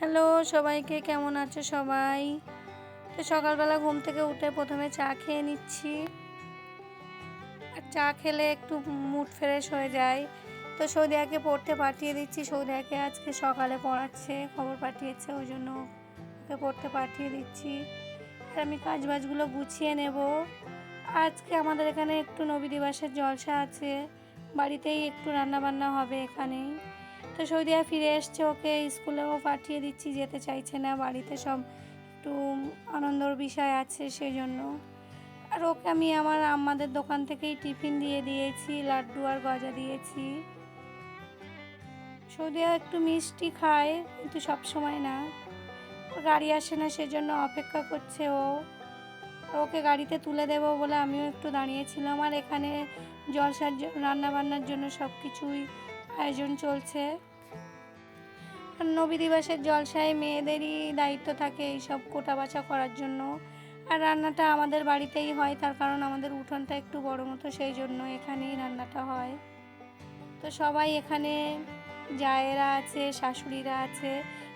Hello সবাইকে, কেমন আছো সবাই? তো সকালবেলা ঘুম থেকে উঠে প্রথমে চা খেয়ে নিচ্ছি। আর চা খেলে একটু মুড ফ্রেশ হয়ে যায়। তো সৌদিয়াকে পড়তে পাঠিয়ে দিচ্ছি। সৌদিয়াকে আজকে সকালে পড়াচ্ছে, খবর পাঠিয়েছে, ওই জন্য ওকে পড়তে পাঠিয়ে দিচ্ছি। আর আমি কাজবাজগুলো গুছিয়ে নেব। আজকে আমাদের এখানে একটু নবী দিবসের জলসা আছে, বাড়িতেই একটু রান্নাবান্না হবে এখানেই। তো সৌদিয়া ফিরে এসছে, ওকে স্কুলেও পাঠিয়ে দিচ্ছি, যেতে চাইছে না, বাড়িতে সব একটু আনন্দর বিষয় আছে সেই জন্য। আর ওকে আমি আমার আম্মাদের দোকান থেকেই টিফিন দিয়ে দিয়েছি, লাড্ডু আর গজা দিয়েছি। সৌদিয়া একটু মিষ্টি খায়, কিন্তু সব সময় না। গাড়ি আসে না, সেজন্য অপেক্ষা করছে ও। আর ওকে গাড়িতে তুলে দেবো বলে আমিও একটু দাঁড়িয়েছিলাম। আর এখানে জলসার রান্নাবান্নার জন্য সব কিছুই আয়োজন চলছে। আর নবী দিবসের জলসায় মেয়েদেরই দায়িত্ব থাকে এইসব কোটা বাছা করার জন্য। আর রান্নাটা আমাদের বাড়িতেই হয়, তার কারণ আমাদের উঠোনটা একটু বড় মতো, সেই জন্য এখানেই রান্নাটা হয়। তো সবাই এখানে, জায়েরা আছে, শাশুড়িরা আছে,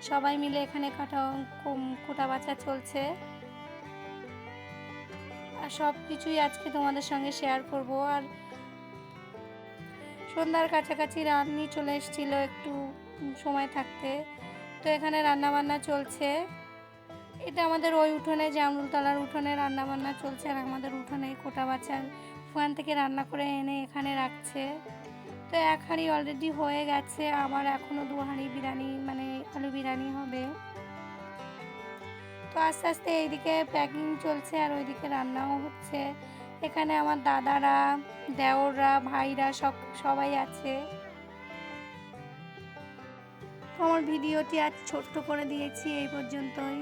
সবাই মিলে এখানে কোটা বাছা চলছে। আর সব কিছুই আজকে তোমাদের সঙ্গে শেয়ার করব। আর সন্ধ্যার কাছাকাছি রান্নি চলে এসেছিল একটু সময় থাকতে। তো এখানে রান্নাবান্না চলছে। এটা আমাদের ওই উঠোনে, জামরুলতলার উঠোনে রান্নাবান্না চলছে। আর আমাদের উঠোনে কোটা বাছার ওখান থেকে রান্না করে এনে এখানে রাখছে। তো এক হাঁড়ি অলরেডি হয়ে গেছে, আবার এখনও 2 হাঁড়ি বিরিয়ানি, মানে আলু বিরিয়ানি হবে। তো আস্তে আস্তে এইদিকে প্যাকিং চলছে আর ওইদিকে রান্নাও হচ্ছে। এখানে আমার দাদারা, দেওররা, ভাইরা সবাই আছে। তো আমার ভিডিওটি আজ ছোট্ট করে দিয়েছি, এই পর্যন্তই।